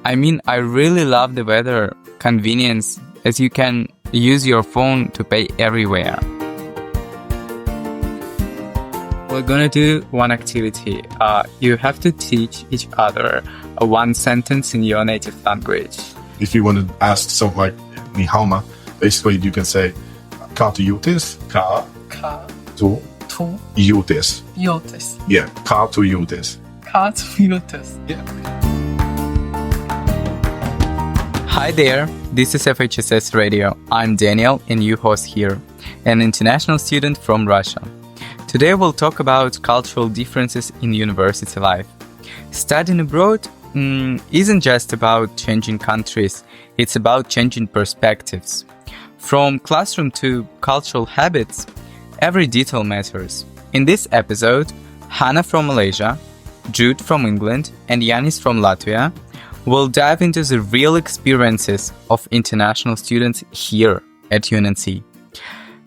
I mean, I really love the weather convenience, as you can use your phone to pay everywhere. We're gonna do one activity. You have to teach each other one sentence in your native language. If you want to ask something like ni hao ma, basically you can say ka to you this, ka to you this. Yotis. Yeah, ka to you this. Ka to yotis. Yeah. Hi there, this is FHSS Radio. I'm Daniel and you host here, an international student from Russia. Today we'll talk about cultural differences in university life. Studying abroad isn't just about changing countries, it's about changing perspectives. From classroom to cultural habits, every detail matters. In this episode, Hana from Malaysia, Jude from England, and Janis from Latvia will dive into the real experiences of international students here at UNNC.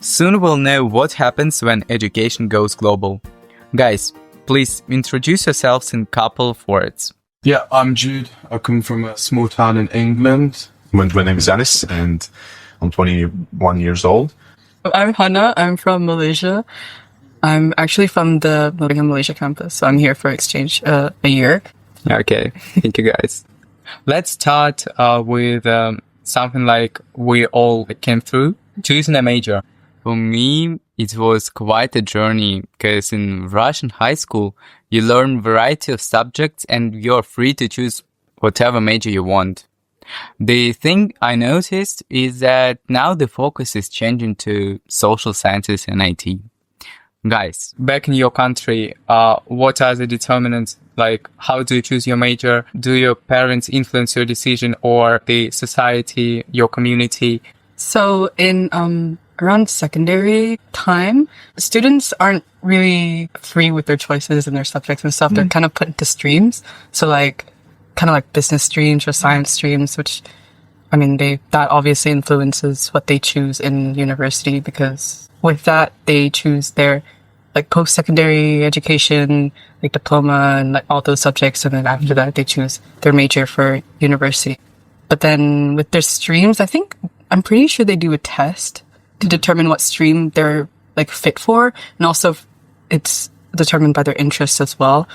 Soon we'll know what happens when education goes global. Guys, please introduce yourselves in a couple of words. Yeah, I'm Jude. I come from a small town in England. My name is Janis and I'm 21 years old. I'm Hana. I'm from Malaysia. I'm actually from the Malaysia campus, so I'm here for exchange a year. Okay, thank you guys. Let's start with something like we all came through, choosing a major. For me, it was quite a journey because in Russian high school, you learn variety of subjects and you're free to choose whatever major you want. The thing I noticed is that now the focus is changing to social sciences and IT. Guys, back in your country, what are the determinants? Like, how do you choose your major? Do your parents influence your decision or the society, your community? So in around secondary time, students aren't really free with their choices and their subjects and stuff. They're kind of put into streams. So kind of like business streams or science streams, which, I mean, that obviously influences what they choose in university, because with that, they choose their post-secondary education, diploma and all those subjects. And then after that, they choose their major for university. But then with their streams, I'm pretty sure they do a test to determine what stream they're fit for. And also it's determined by their interests as well.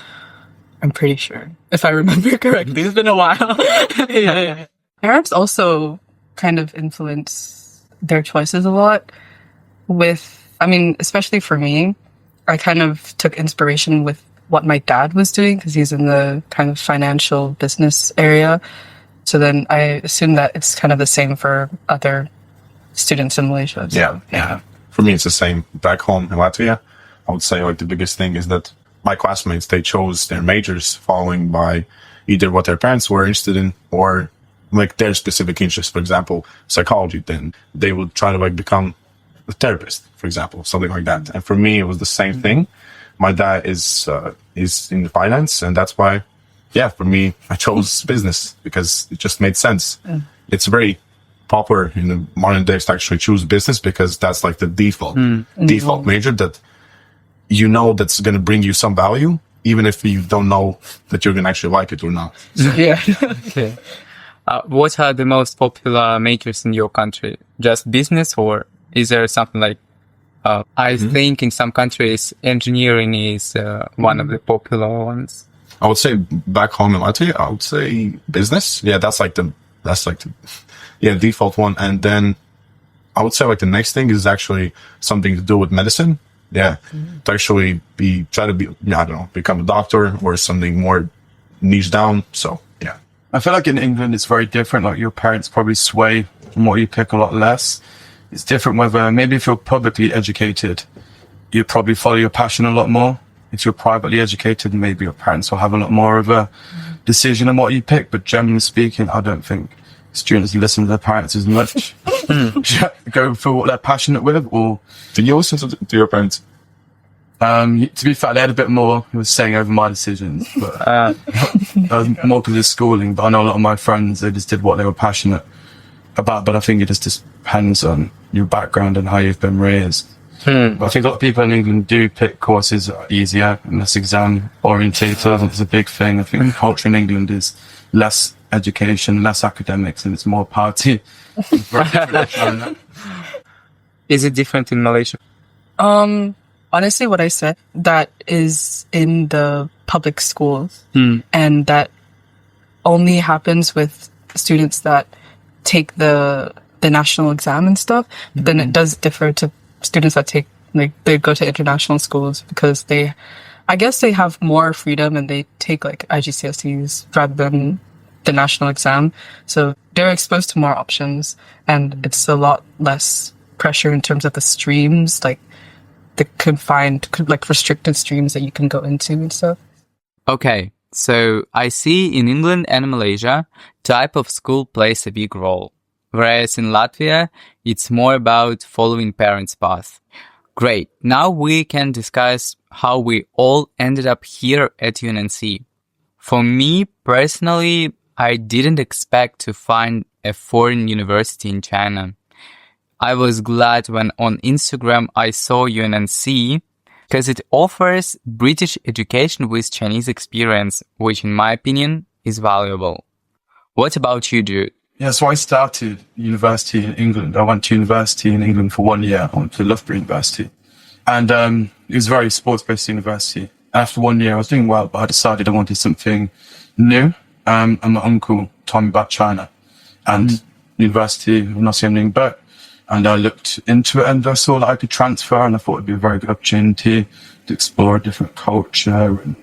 I'm pretty sure, if I remember correctly. It's been a while. Yeah. Parents also kind of influence their choices a lot especially for me, I kind of took inspiration with what my dad was doing because he's in the kind of financial business area. So then I assume that it's kind of the same for other students in Malaysia. So, yeah. For me, it's the same. Back home in Latvia, I would say the biggest thing is that my classmates, they chose their majors following by either what their parents were interested in or their specific interests. For example, psychology. Then they would try to become a therapist, for example, something like that. And for me, it was the same thing. My dad is in finance, and that's why, for me, I chose business because it just made sense. It's very popular in the modern days to actually choose business because that's the default major that you know that's going to bring you some value, even if you don't know that you're going to actually like it or not. Yeah. Okay. What are the most popular majors in your country? Just business, or is there something I think in some countries engineering is one of the popular ones? I would say back home in Latvia, I would say business. Yeah, that's the default one. And then I would say the next thing is actually something to do with medicine. Yeah, to actually become a doctor or something more niche down. So, yeah. I feel in England, it's very different. Your parents probably sway from what you pick a lot less. It's different whether maybe if you're publicly educated, you probably follow your passion a lot more. If you're privately educated, maybe your parents will have a lot more of a decision on what you pick. But generally speaking, I don't think students listen to their parents as much. Go for what they're passionate with. Or did you listen to your parents? To be fair, they had a bit more who was saying over my decisions, but more because of schooling. But I know a lot of my friends, they just did what they were passionate about. But I think it just depends on your background and how you've been raised. But I think a lot of people in England do pick courses that are easier and less exam orientated. It's a big thing. I think culture in England is less education, less academics, and it's more party. Is it different in Malaysia? Honestly, what I said, that is in the public schools, and that only happens with students that take the national exam and stuff. But then it does differ to students that take, like, they go to international schools because I guess they have more freedom and they take like IGCSEs rather than the national exam. So they're exposed to more options, and it's a lot less pressure in terms of the streams, like the confined, like restricted streams that you can go into and stuff. Okay, so I see in England and Malaysia, type of school plays a big role. Whereas in Latvia, it's more about following parents' path. Great. Now we can discuss how we all ended up here at UNNC. For me personally, I didn't expect to find a foreign university in China. I was glad when on Instagram I saw UNNC because it offers British education with Chinese experience, which in my opinion is valuable. What about you, Jude? Yeah, so I started university in England. I went to university in England for 1 year. I went to Loughborough University. And it was a very sports-based university. After 1 year, I was doing well, but I decided I wanted something new. And my uncle told me about China and university of Nottingham. And I looked into it and I saw that I could transfer, and I thought it'd be a very good opportunity to explore a different culture and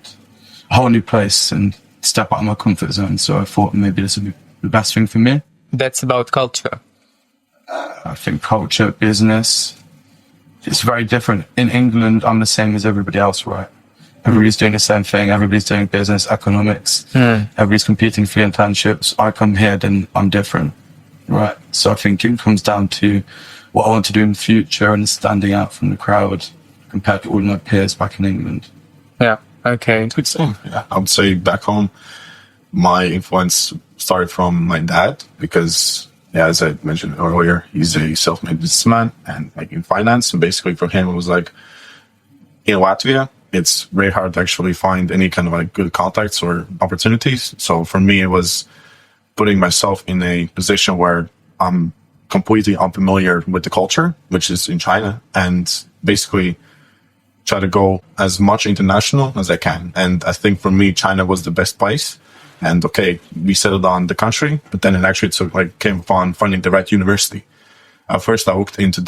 a whole new place and step out of my comfort zone. So I thought maybe this would be the best thing for me. That's about culture. I think culture, business, it's very different. In England, I'm the same as everybody else, right? Everybody's doing the same thing. Everybody's doing business, economics. Everybody's competing for internships. I come here, then I'm different, right? So I think it comes down to what I want to do in the future and standing out from the crowd compared to all my peers back in England. Yeah, okay. Yeah, I would say back home, my influence started from my dad because, yeah, as I mentioned earlier, he's a self-made businessman and like in finance. And basically for him, it was like in Latvia, it's very hard to actually find any kind of like good contacts or opportunities. So for me, it was putting myself in a position where I'm completely unfamiliar with the culture, which is in China, and basically try to go as much international as I can. And I think for me, China was the best place. And okay, we settled on the country, but then it actually came upon finding the right university. First, I looked into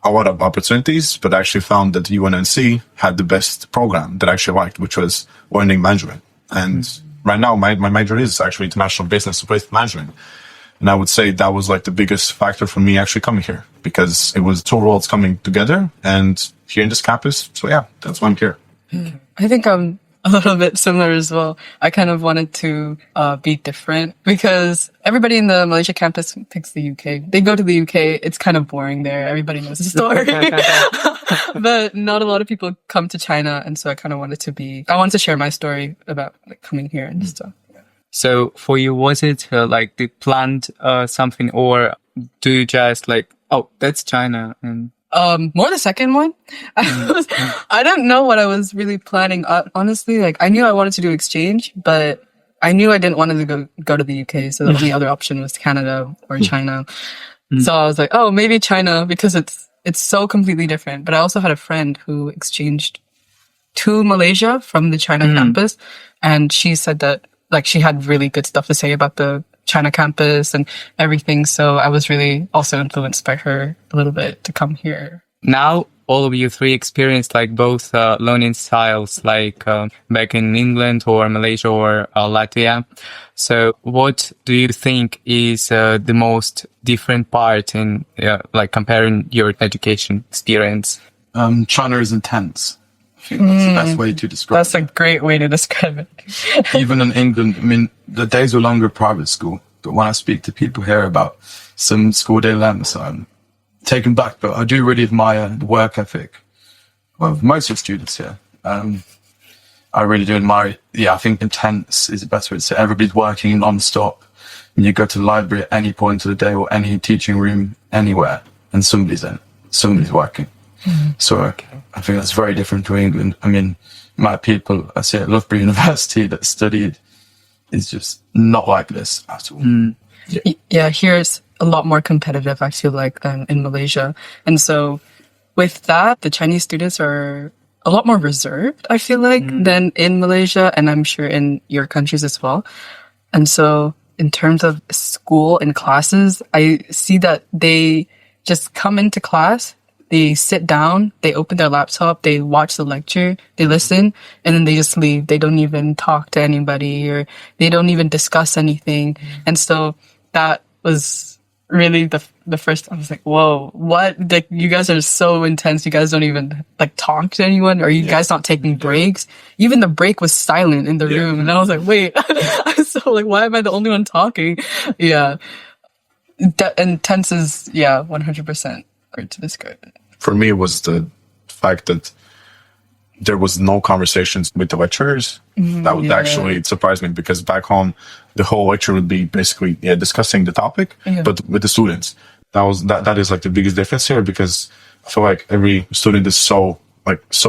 a lot of opportunities, but I actually found that UNNC had the best program that I actually liked, which was learning management. And right now, my major is actually international business with management. And I would say that was like the biggest factor for me actually coming here, because it was two worlds coming together and here in this campus. So yeah, that's why I'm here. I think I'm a little bit similar as well. I kind of wanted to be different because everybody in the Malaysia campus picks the UK. They go to the UK. It's kind of boring there. Everybody knows the story. But not a lot of people come to China. And so I kind of wanted to share my story about like coming here and stuff. So for you, was it like they planned something, or do you just like, oh, that's China? And more the second one. I don't know what I was really planning. Honestly, like I knew I wanted to do exchange, but I knew I didn't want to go to the UK. So the only other option was Canada or China. So I was like, oh, maybe China, because it's so completely different. But I also had a friend who exchanged to Malaysia from the China campus, and she said that like she had really good stuff to say about the China campus and everything. So I was really also influenced by her a little bit to come here. Now, all of you three experienced like both learning styles, like back in England or Malaysia or Latvia. So what do you think is the most different part in like comparing your education experience? China is intense. I think that's the best way to describe it. That's a great way to describe it. Even in England, I mean, the days were longer private school. But when I speak to people here about some school day lengths, I'm taken back. But I do really admire the work ethic of most of the students here. I really do admire it. Yeah, I think intense is the best way to say it. Everybody's working non-stop. And you go to the library at any point of the day or any teaching room anywhere, and somebody's in. Somebody's working. So I think that's very different to England. I mean, my people, I say at Loughborough University that studied is just not like this at all. Yeah, here it's a lot more competitive, I feel like, than in Malaysia. And so with that, the Chinese students are a lot more reserved, I feel like, than in Malaysia, and I'm sure in your countries as well. And so in terms of school and classes, I see that they just come into class, they sit down, they open their laptop, they watch the lecture, they listen, and then they just leave. They don't even talk to anybody, or they don't even discuss anything. And so that was really the first, I was like, whoa, what? Like, you guys are so intense. You guys don't even like talk to anyone, or you guys not taking breaks. Even the break was silent in the room. And I was like, wait, so like, why am I the only one talking? Yeah. Intense is, 100% great to describe it. For me, it was the fact that there was no conversations with the lecturers. That would actually surprise me, because back home, the whole lecture would be basically discussing the topic, but with the students. That is like the biggest difference here, because I feel like every student is so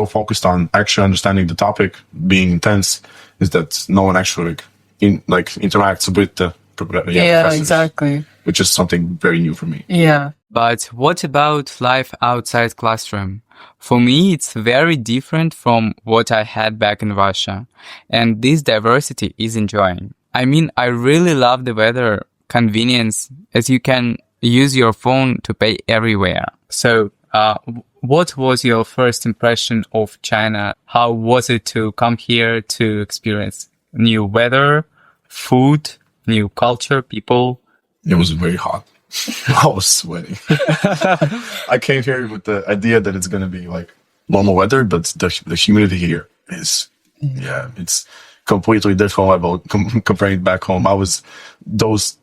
focused on actually understanding the topic, being intense, is that no one actually interacts with the professors, exactly. which is something very new for me. Yeah. But what about life outside classroom? For me, it's very different from what I had back in Russia. And this diversity is enjoying. I mean, I really love the weather, convenience, as you can use your phone to pay everywhere. So, what was your first impression of China? How was it to come here to experience new weather, food, new culture, people? It was very hot. I was sweating. I came here with the idea that it's going to be like normal weather, but the humidity here is, it's completely different level comparing back home. Those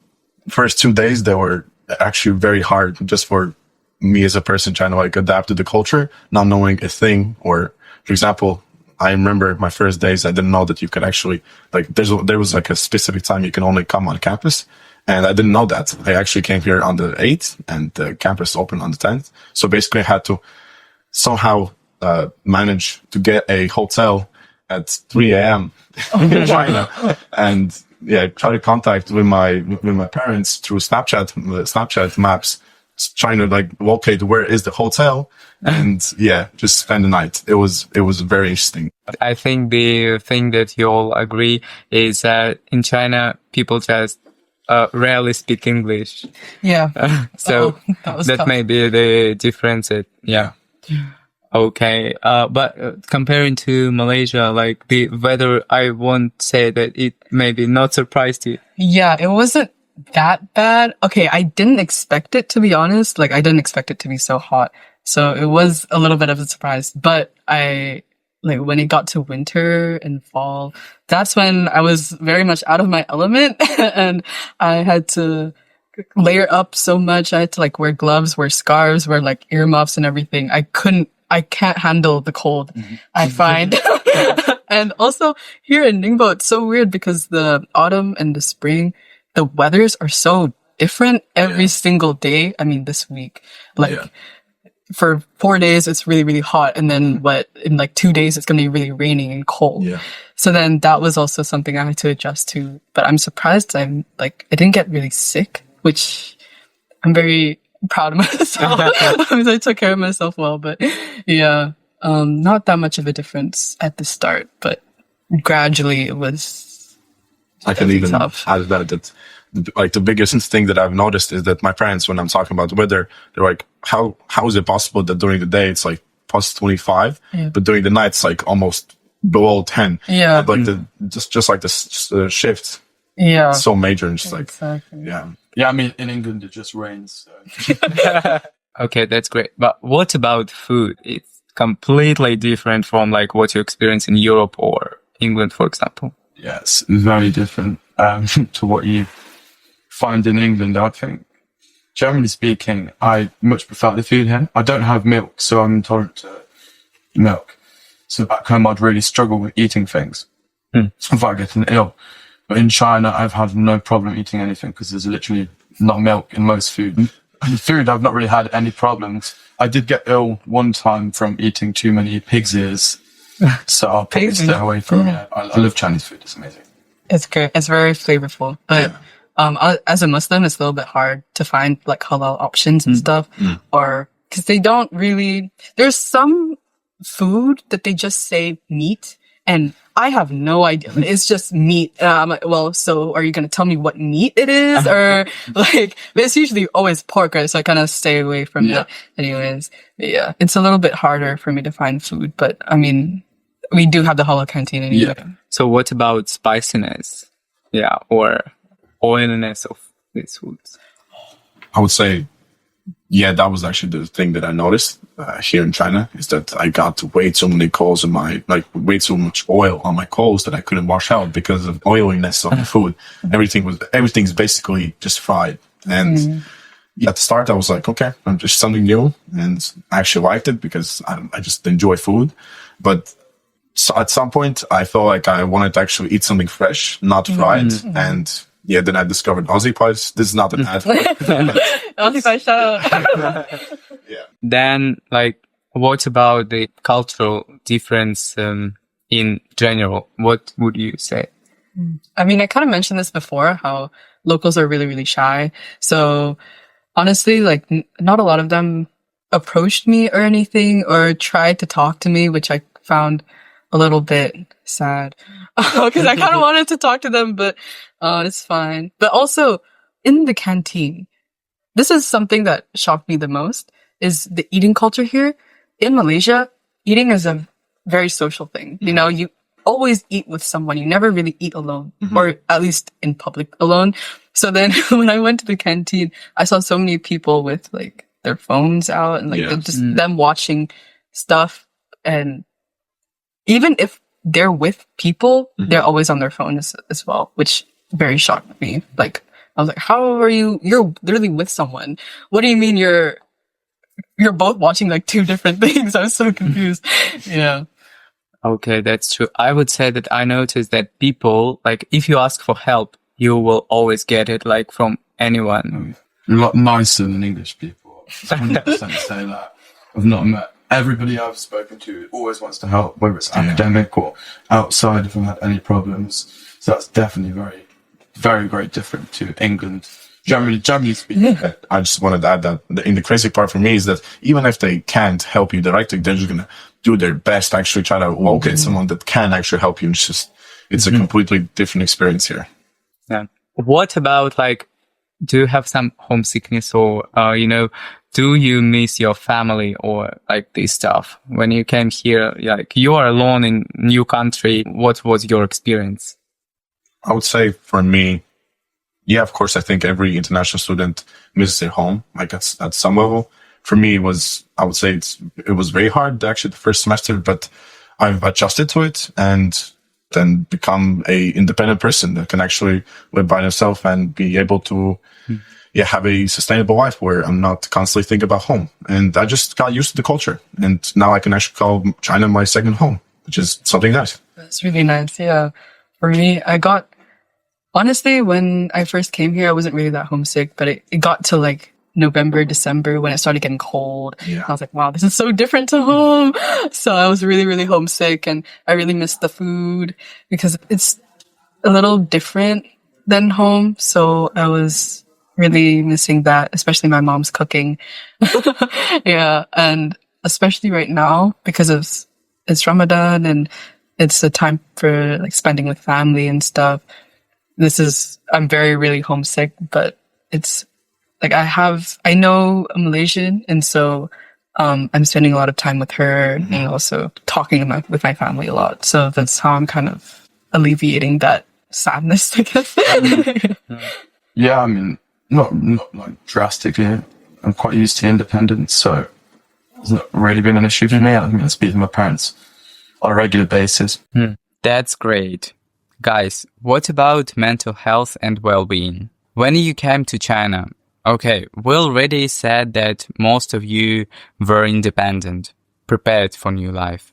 first 2 days, they were actually very hard just for me as a person trying to like adapt to the culture, not knowing a thing. Or, for example, I remember my first days, I didn't know that you could actually, like, there was like a specific time you can only come on campus. And I didn't know that. I actually came here on the 8th and the campus opened on the 10th. So basically I had to somehow manage to get a hotel at 3 a.m. in China. And try to contact with my parents through Snapchat maps, trying to like locate where is the hotel and just spend the night. It was very interesting. I think the thing that you all agree is that in China, people just rarely speak English. Yeah. So that may be the difference. Okay. But comparing to Malaysia, like the weather, I won't say that it maybe not surprised you. Yeah, it wasn't that bad. Okay, I didn't expect it, to be honest. Like, I didn't expect it to be so hot. So it was a little bit of a surprise. But when it got to winter and fall, that's when I was very much out of my element and I had to layer up so much. I had to like wear gloves, wear scarves, wear like earmuffs and everything. I can't handle the cold, I find. And also here in Ningbo, it's so weird because the autumn and the spring, the weathers are so different every single day. I mean, this week, for 4 days, it's really, really hot. And then in like 2 days, it's going to be really raining and cold. Yeah. So then that was also something I had to adjust to. But I'm surprised I didn't get really sick, which I'm very proud of myself. I took care of myself well. But not that much of a difference at the start. But gradually it was I can even tough. add that like the biggest thing that I've noticed is that my parents, when I'm talking about the weather, they're like, how is it possible that during the day it's like plus 25, but during the night it's like almost below 10? Yeah. Like just like the shift. Yeah. So major and just exactly. Yeah, I mean, in England it just rains. So. Okay, that's great. But what about food? It's completely different from like what you experience in Europe or England, for example. Yes, very different to what you find in England. I think, generally speaking, I much prefer the food here. I don't have milk, so I'm intolerant to milk. So back home, I'd really struggle with eating things without getting ill. But in China, I've had no problem eating anything because there's literally not milk in most food. In food, I've not really had any problems. I did get ill one time from eating too many pig's ears. So I'll probably Pig's stay ears? away from it. I love Chinese food. It's amazing. It's good. It's very flavorful. But as a Muslim, it's a little bit hard to find like halal options and stuff, or because they don't really. There's some food that they just say meat, and I have no idea. It's just meat. I'm like, well, so are you gonna tell me what meat it is, or like? But it's usually always pork, right? So I kind of stay away from that. Anyways, but yeah, it's a little bit harder for me to find food, but I mean, we do have the halal canteen anyway. Yeah. So what about spiciness? Yeah, or oiliness of these foods? I would say, yeah, that was actually the thing that I noticed here in China, is that I got way too many coals way too much oil on my coals that I couldn't wash out because of oiliness of the food. Everything's basically just fried. And at the start, I was like, okay, I'm just something new, and I actually liked it because I just enjoy food. But so at some point, I felt like I wanted to actually eat something fresh, not fried, and yeah, then I discovered Aussie pies. This is not an ad. Aussie pie, shout out. Yeah. Then, like, what about the cultural difference in general? What would you say? I mean, I kind of mentioned this before, how locals are really, really shy. So honestly, like, not a lot of them approached me or anything, or tried to talk to me, which I found a little bit sad because I kind of wanted to talk to them, but it's fine. But also in the canteen, this is something that shocked me the most, is the eating culture here. In Malaysia, eating is a very social thing. You know, you always eat with someone. You never really eat alone, or at least in public alone. So then when I went to the canteen, I saw so many people with like their phones out and like just them watching stuff. And even if they're with people, they're always on their phones as well, which very shocked me. Like, I was like, how are you? You're literally with someone. What do you mean you're both watching like two different things? I was so confused. Yeah. Okay, that's true. I would say that I noticed that people, like, if you ask for help, you will always get it, like, from anyone. You're a lot nicer than English people. 100% say that. I've not met everybody I've spoken to always wants to help, whether it's academic or outside if I've had any problems. So that's definitely very, very, very different to England. Generally speaking. I just wanted to add that the crazy part for me is that even if they can't help you directly, they're just going to do their best to actually try to locate someone that can actually help you. It's a completely different experience here. Yeah. What about, like, do you have some homesickness, or, do you miss your family or like this stuff? When you came here, like, you are alone in new country. What was your experience? I would say for me, yeah, of course, I think every international student misses their home, like at some level. For me, it was very hard actually the first semester, but I've adjusted to it and then become a independent person that can actually live by themselves and be able to have a sustainable life where I'm not constantly thinking about home. And I just got used to the culture. And now I can actually call China my second home, which is something nice. That's really nice. Yeah. For me, honestly, when I first came here, I wasn't really that homesick, but it got to like November, December when it started getting cold. Yeah. I was like, wow, this is so different to home. So I was really, really homesick, and I really missed the food because it's a little different than home. So I was really missing that, especially my mom's cooking. Yeah. And especially right now because it's Ramadan and it's a time for like spending with family and stuff. I'm very, really homesick, but it's like I know a Malaysian, and so I'm spending a lot of time with her and also talking with my family a lot. So that's how I'm kind of alleviating that sadness, I guess. Yeah, I mean, not like drastically. I'm quite used to independence, so it's not really been an issue for me. I think I speak to my parents on a regular basis. That's great. Guys, what about mental health and well-being? When you came to China, okay, we already said that most of you were independent, prepared for new life.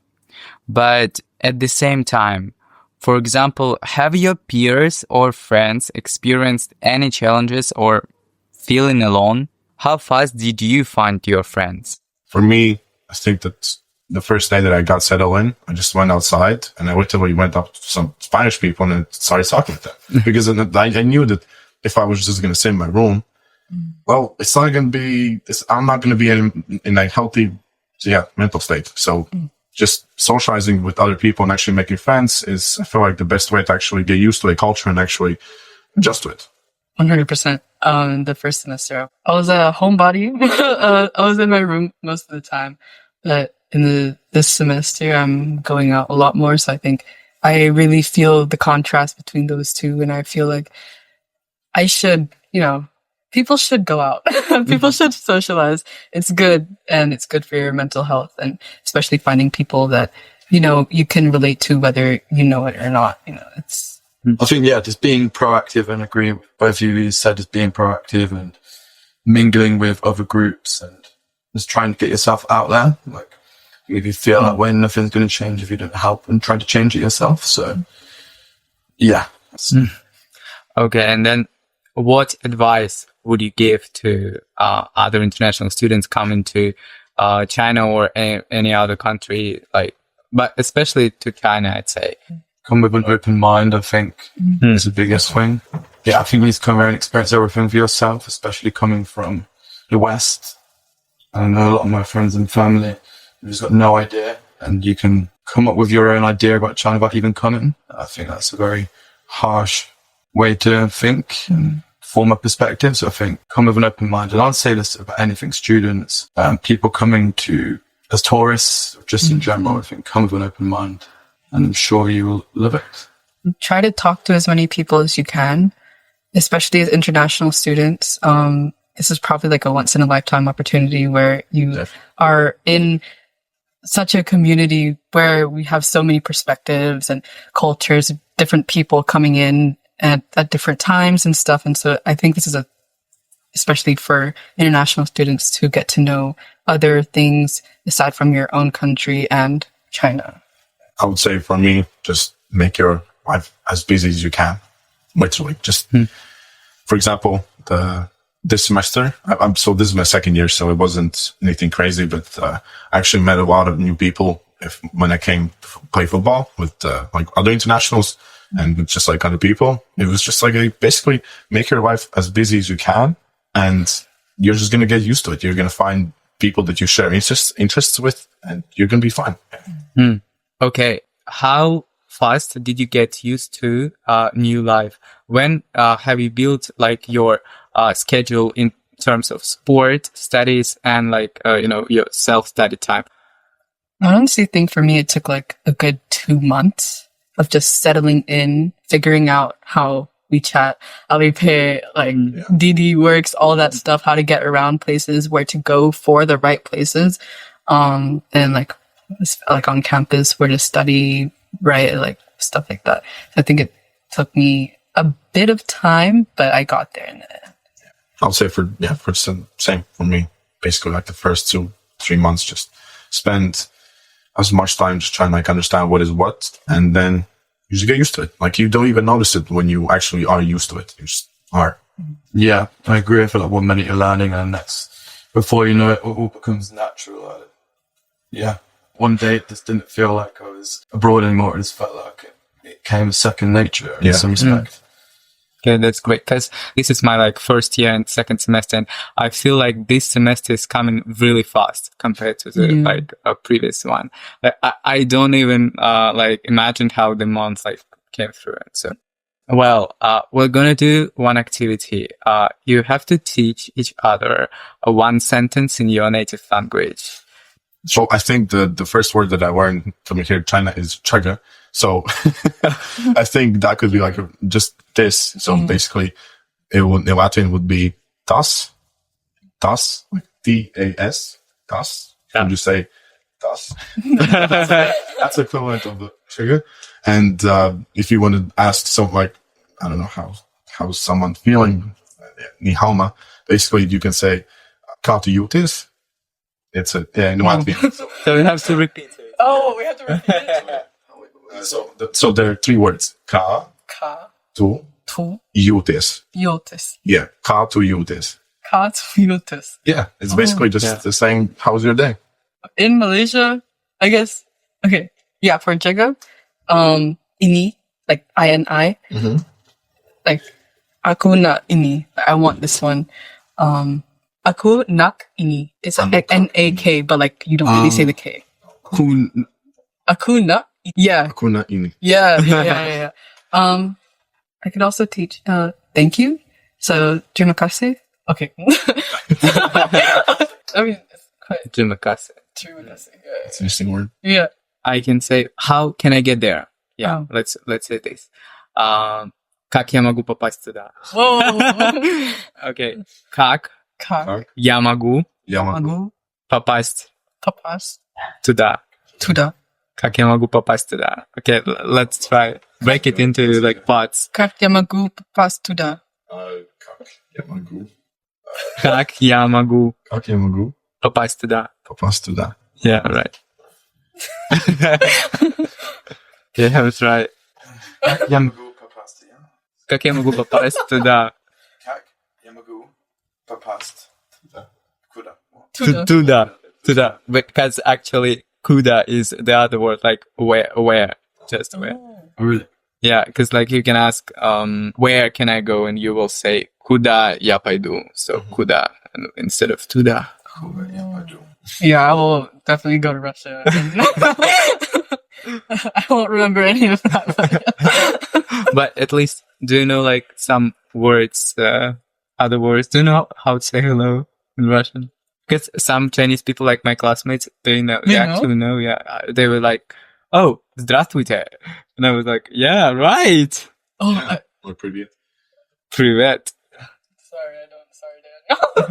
But at the same time, for example, have your peers or friends experienced any challenges or feeling alone? How fast did you find your friends? For me, I think that the first day that I got settled in, I just went outside and I literally went up to some Spanish people and started talking with them. Because I knew that if I was just going to sit in my room, well, it's not going to be, I'm not going to be in a healthy, mental state. So just socializing with other people and actually making friends is, I feel like, the best way to actually get used to a culture and actually adjust to it. 100%. The first semester, I was a homebody. I was in my room most of the time, but in this semester, I'm going out a lot more. So I think I really feel the contrast between those two. And I feel like I should, people should go out. People should socialize. It's good. And it's good for your mental health. And especially finding people that, you can relate to, whether you know it or not. I think, just being proactive, and agree with both of you said, just being proactive and mingling with other groups and just trying to get yourself out there. Like, if you feel like when nothing's going to change if you don't help, and try to change it yourself. So, yeah. Okay, and then what advice would you give to other international students coming to China or any other country, but especially to China, I'd say? Come with an open mind, I think, is the biggest thing. Yeah, I think you need to come here and experience everything for yourself, especially coming from the West. I know a lot of my friends and family who's got no idea, and you can come up with your own idea about China without even coming. I think that's a very harsh way to think and form a perspective. So I think come with an open mind. And I'll say this about anything, students, people coming to as tourists, just in general, I think come with an open mind. And I'm sure you will love it. Try to talk to as many people as you can, especially as international students. This is probably like a once in a lifetime opportunity where you are in such a community where we have so many perspectives and cultures, different people coming in at different times and stuff. And so I think this is especially for international students to get to know other things aside from your own country and China. I would say for me, just make your life as busy as you can. Literally, just for example, this semester, so this is my second year, so it wasn't anything crazy, but I actually met a lot of new people when I came to play football with other internationals and with just other people. It was just basically make your life as busy as you can, and you're just gonna get used to it. You're gonna find people that you share interests with, and you're gonna be fine. Okay, how fast did you get used to new life? When have you built your schedule in terms of sport, studies, and your self-study time? I honestly think for me it took a good 2 months of just settling in, figuring out how WeChat, Alipay, DD works, all that stuff, how to get around places, where to go for the right places, and on campus, where to study, right, stuff like that. I think it took me a bit of time, but I got there in the end. I'll say for the same for me. Basically, the first 2-3 months, just spend as much time just trying to understand what is what, and then you just get used to it. You don't even notice it when you actually are used to it. You just are. Yeah, I agree. I feel 1 minute you're learning, and before you know it, all becomes natural. One day it just didn't feel like I was abroad anymore. It just felt like it came second nature in some respect. Okay, that's great, because this is my first year and second semester, and I feel like this semester is coming really fast compared to the a previous one. I don't even imagine how the months came through. And so, we're gonna do one activity. You have to teach each other one sentence in your native language. So I think the first word that I learned coming here to China is chaga. So I think that could be just this. So basically, in Latvian would be tas, T-A-S, tas. Yeah. Would you say tas? That's equivalent of the chaga. And if you want to ask I don't know how's someone feeling, ni hauma, basically you can say kā tu jūties. It's in Latvian. So we have to repeat it. Oh, we have to repeat it. So there are 3 words. Kā tu jūties. Jūties. Yeah, kā tu jūties. minutos. Yeah, it's basically just the saying, "How's your day?" In Malaysia, I guess. Okay, yeah, for jaga, ini, like INI, like aku nak ini, I want this one. Aku nak ini. It's like NAK, but like you don't really say the K. Aku nak, yeah, Aku nak ini. yeah. I could also teach thank you. So terima kasih. Okay. I mean, it's quite Terima kasih. terima kasih. It's an interesting word. Yeah. I can say, how can I get there? Yeah, let's say this. Как я могу попасть туда? Whoa. Okay. Как Как я могу могу попасть попасть туда? туда? Как я могу попасть туда? Okay, let's try. Break it into like parts. Как я могу попасть туда? Как я могу Как я могу попасть туда? попасть туда? Yeah, right. Yeah, that's right. Я могу попасть, yeah. Как я могу попасть туда? Как я могу попасть куда? Tуда. Because actually, kuda is the other word, like where, just where. Oh, really? Yeah, because like you can ask, where can I go? And you will say, kuda я пойду. So kuda instead of tuda. Yeah, I will definitely go to Russia. I won't remember any of that. But at least, do you know like some words, other words? Do you know how to say hello in Russian? Because some Chinese people, like my classmates, they know. They actually know. Yeah, they were like, "Oh, здравствуйте," and I was like, "Yeah, right." Oh, Or привет. Привет. sorry, Daniel.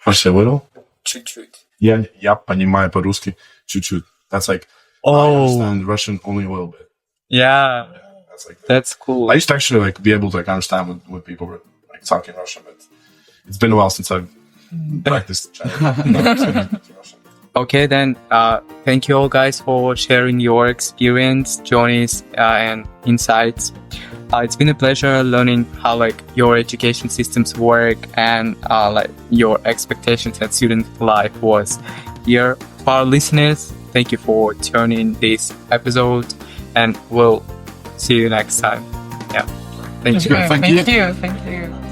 What's a little? Чуть-чуть. Я понимаю по-русски чуть-чуть. That's like, I understand Russian only a little bit. Yeah, That's like, that's cool. I used to actually like be able to like understand when people were like talking Russian, but it's been a while since I've practiced Russian. Okay, then, thank you all guys for sharing your experience, Janis, and insights. It's been a pleasure learning how like your education systems work and like your expectations and student life was here. For our listeners, thank you for tuning this episode, and we'll see you next time. Yeah, thank you. Thank you.